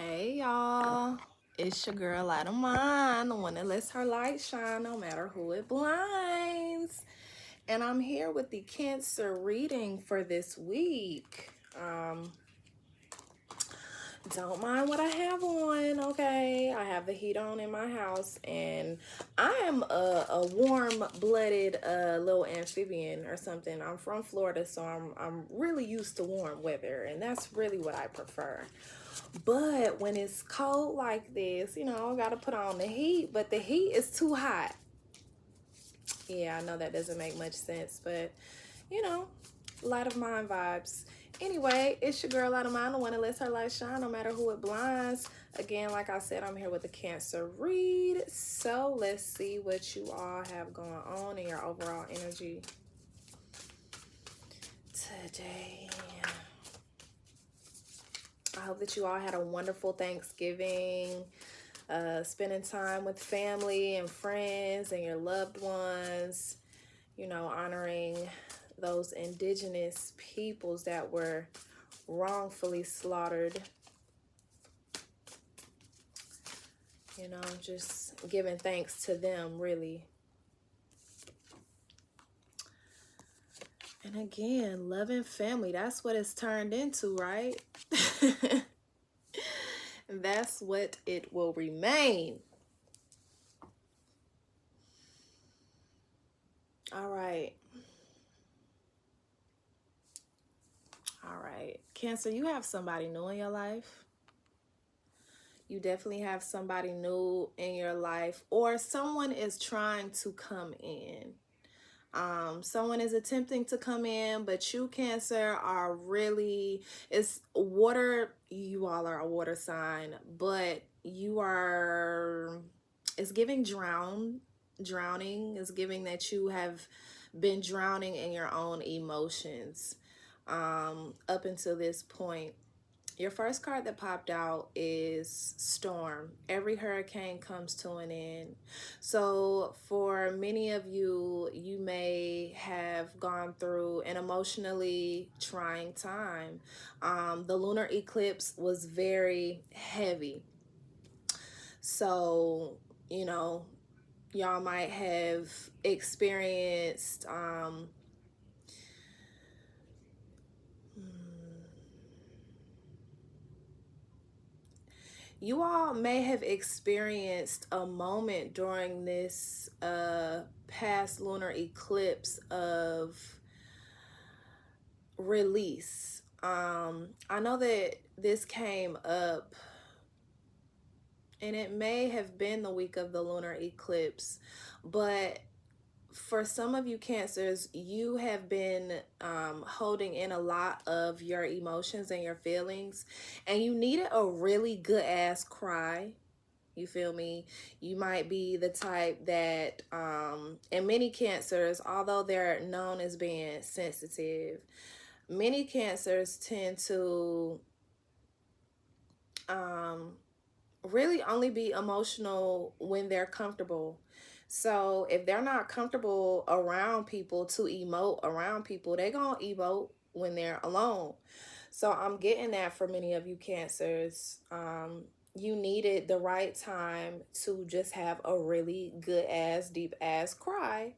Hey y'all, it's your girl Light of Mine, the one that lets her light shine no matter who it blinds. And I'm here with the Cancer reading for this week. Don't mind what I have on, okay? I have the heat on in my house, and I am a warm-blooded little amphibian or something. I'm from Florida, so I'm really used to warm weather, and that's really what I prefer. But when it's cold like this, I gotta put on the heat, but the heat is too hot. Yeah, I know that doesn't make much sense, but you know, Light of Mine vibes. Anyway, it's your girl Light of Mine, the one that lets her light shine no matter who it blinds. Again, like I said, I'm here with the Cancer read. So let's see what you all have going on in your overall energy today. I hope that you all had a wonderful Thanksgiving, spending time with family and friends and your loved ones, honoring those indigenous peoples that were wrongfully slaughtered, just giving thanks to them, really. And again, loving family, that's what it's turned into, right? That's what it will remain. All right. All right. Cancer, you have somebody new in your life. You definitely have somebody new in your life, or someone is trying to come in. Someone is attempting to come in, but you, Cancer, are really, it's water. You all are a water sign, but you are, it's giving drowning. It's giving that you have been drowning in your own emotions up until this point. Your first card that popped out is Storm. Every hurricane comes to an end. So for many of you, you may have gone through an emotionally trying time. The lunar eclipse was very heavy. So, y'all might have experienced you all may have experienced a moment during this past lunar eclipse of release. I know that this came up, and it may have been the week of the lunar eclipse, but for some of you Cancers, you have been holding in a lot of your emotions and your feelings, and you needed a really good ass cry. You feel me? You might be the type that, and many Cancers, although they're known as being sensitive, many Cancers tend to really only be emotional when they're comfortable. So if they're not comfortable around people to emote around people, they're going to emote when they're alone. So I'm getting that for many of you Cancers. You needed the right time to just have a really good ass, deep ass cry.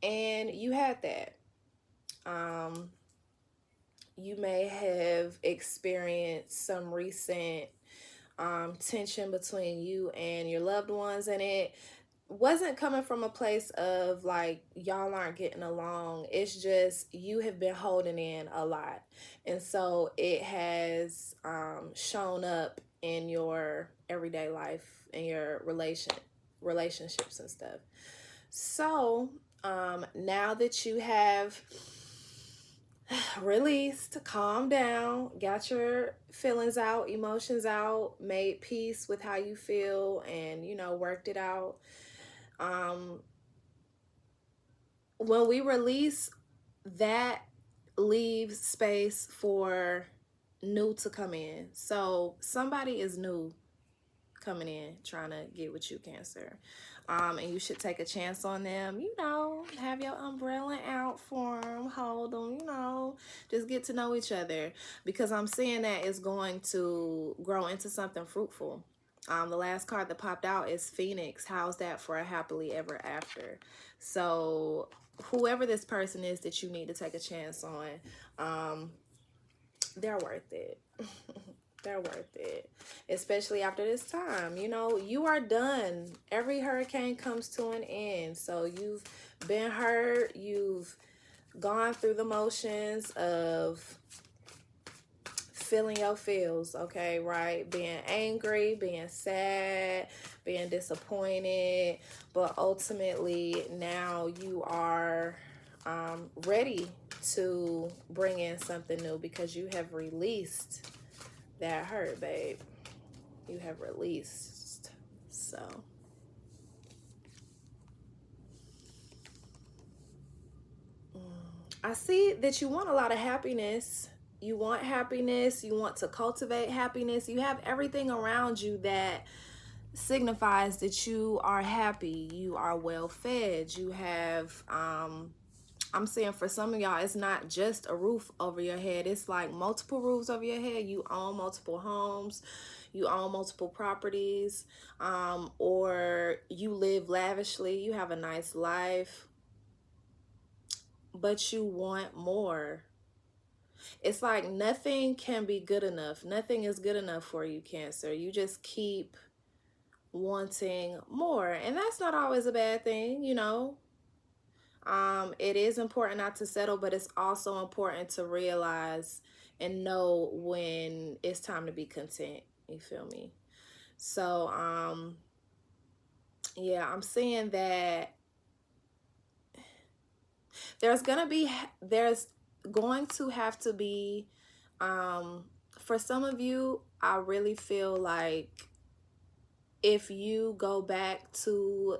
And you had that. You may have experienced some recent tension between you and your loved ones, and it wasn't coming from a place of like y'all aren't getting along. It's just you have been holding in a lot, and so it has shown up in your everyday life and your relationships and stuff. So now that you have released, calm down, got your feelings out, emotions out, made peace with how you feel, and worked it out. When we release, that leaves space for new to come in. So somebody is new coming in trying to get with you, Cancer. And you should take a chance on them. You know, have your umbrella out for them, hold them, you know, just get to know each other, because I'm seeing that it's going to grow into something fruitful. The last card that popped out is Phoenix. How's that for a happily ever after? So whoever this person is that you need to take a chance on, they're worth it. They're worth it, especially after this time. You know, you are done. Every hurricane comes to an end. So you've been hurt. You've gone through the motions of feeling your feels, okay, right? Being angry, being sad, being disappointed. But ultimately, now you are ready to bring in something new because you have released that hurt, babe. You have released. So I see that you want a lot of happiness. You want happiness. You want to cultivate happiness. You have everything around you that signifies that you are happy. You are well fed. You have I'm saying for some of y'all, it's not just a roof over your head. It's like multiple roofs over your head. You own multiple homes. You own multiple properties. Or you live lavishly. You have a nice life. But you want more. It's like nothing can be good enough. Nothing is good enough for you, Cancer. You just keep wanting more. And that's not always a bad thing, you know. It is important not to settle, but it's also important to realize and know when it's time to be content. You feel me? So, yeah, I'm saying that there's going to have to be, for some of you, I really feel like if you go back to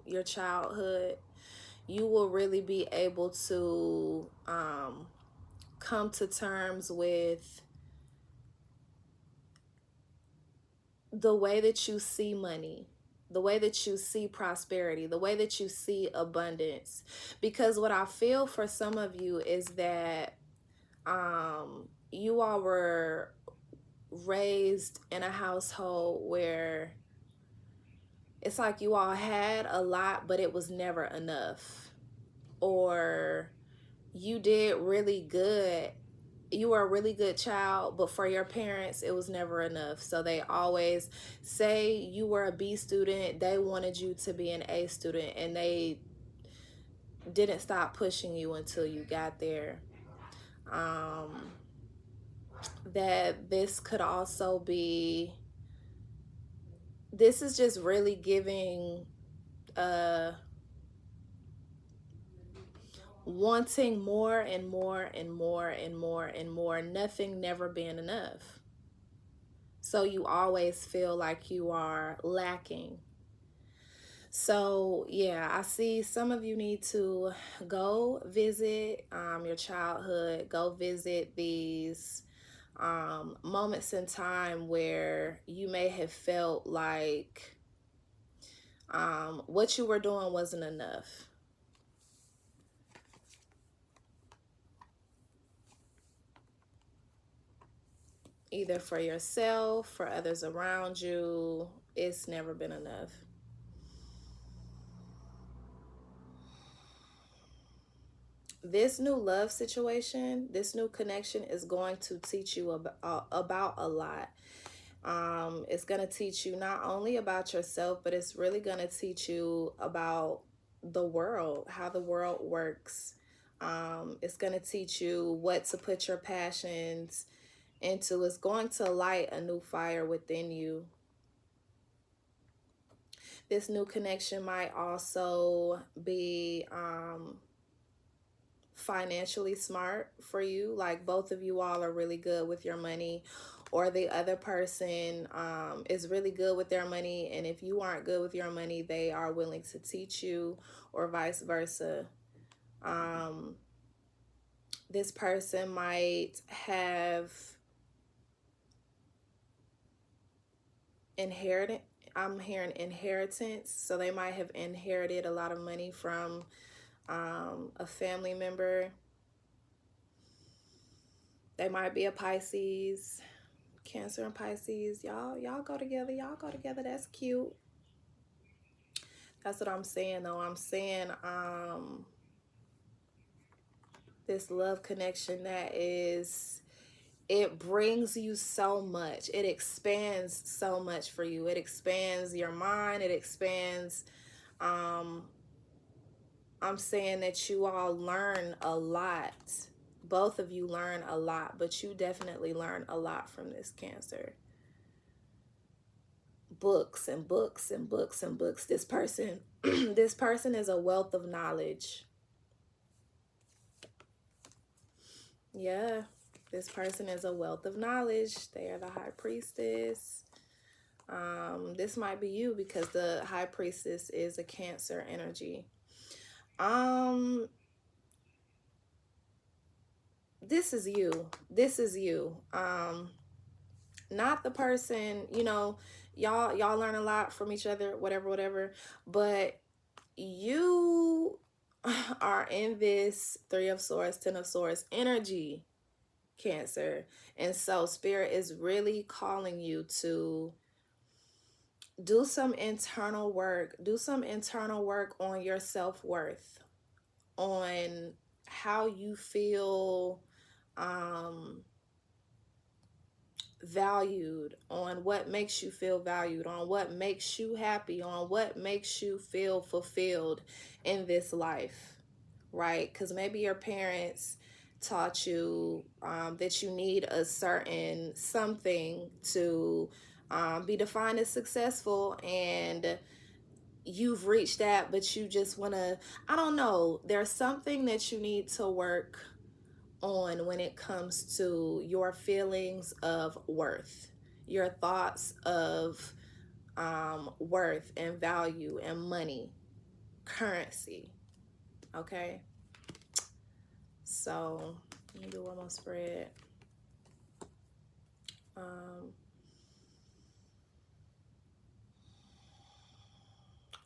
your childhood, you will really be able to come to terms with the way that you see money, the way that you see prosperity, the way that you see abundance. Because what I feel for some of you is that you all were raised in a household where it's like you all had a lot, but it was never enough. Or you did really good. You were a really good child, but for your parents, it was never enough. So they always say you were a B student. They wanted you to be an A student, and they didn't stop pushing you until you got there. That this could also be, this is just really giving wanting more and more and more and more and more, nothing never being enough. So you always feel like you are lacking. So yeah, I see some of you need to go visit your childhood, go visit these moments in time where you may have felt like what you were doing wasn't enough. Either for yourself, for others around you, it's never been enough. This new love situation, this new connection is going to teach you about a lot. It's going to teach you not only about yourself, but it's really going to teach you about the world, how the world works. It's going to teach you what to put your passions into. It's going to light a new fire within you. This new connection might also be financially smart for you. Like both of you all are really good with your money, or the other person is really good with their money, and if you aren't good with your money, they are willing to teach you, or vice versa. This person might have inheritance. I'm hearing inheritance. So they might have inherited a lot of money from a family member. They might be a Pisces. Cancer and Pisces. Y'all go together. Y'all go together. That's cute. That's what I'm saying though. I'm saying this love connection that is, it brings you so much. It expands so much for you. It expands your mind. It expands I'm saying that you all learn a lot. Both of you learn a lot, but you definitely learn a lot from this Cancer. Books and books and books and books. This person this person is a wealth of knowledge. Yeah, this person is a wealth of knowledge. They are the High Priestess. This might be you because the High Priestess is a Cancer energy. This is you. This is you. Not the person, you know, y'all learn a lot from each other, whatever, but you are in this Three of Swords, Ten of Swords energy, Cancer. And so Spirit is really calling you to do some internal work. Do some internal work on your self-worth, on how you feel valued, on what makes you feel valued, on what makes you happy, on what makes you feel fulfilled in this life, right? Because maybe your parents taught you that you need a certain something to be defined as successful, and you've reached that, but you just want to, I don't know, there's something that you need to work on when it comes to your feelings of worth, your thoughts of worth and value and money, currency. Okay, so let me do one more spread.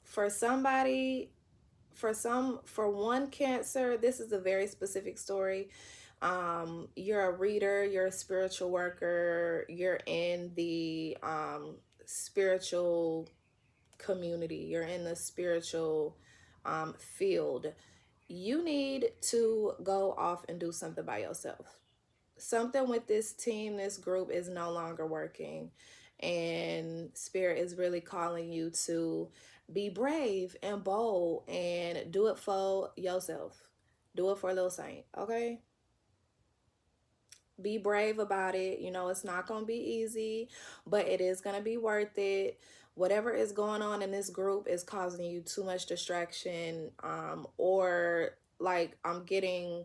For somebody, for one Cancer, this is a very specific story. You're a reader, you're a spiritual worker, you're in the spiritual community, you're in the spiritual field. You need to go off and do something by yourself. Something with this team, this group is no longer working, and Spirit is really calling you to be brave and bold and do it for yourself. Do it for Lil Saint, okay? Be brave about it. You know, it's not going to be easy, but it is going to be worth it. Whatever is going on in this group is causing you too much distraction, or like I'm getting,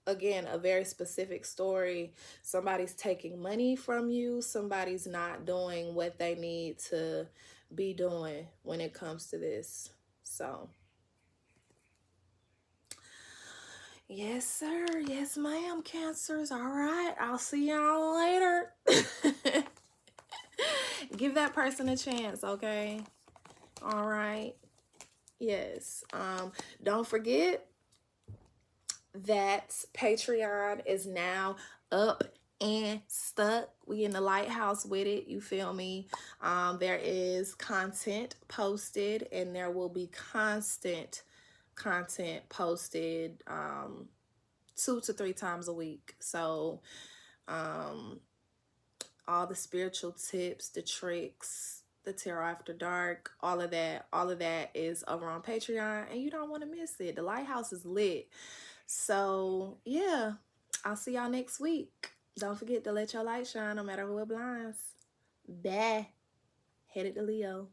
again, a very specific story. Somebody's taking money from you. Somebody's not doing what they need to be doing when it comes to this. So yes, sir. Yes, ma'am, Cancers. All right. I'll see y'all later. Give that person a chance, okay? All right. Yes. Don't forget that Patreon is now up and stuck. We in the lighthouse with it, you feel me? There is content posted, and there will be constant content posted 2 to 3 times a week. So all the spiritual tips, the tricks, the tarot after dark, all of that is over on Patreon, and you don't want to miss it. The lighthouse is lit. So yeah, I'll see y'all next week. Don't forget to let your light shine no matter who it blinds. Bye. Headed to Leo.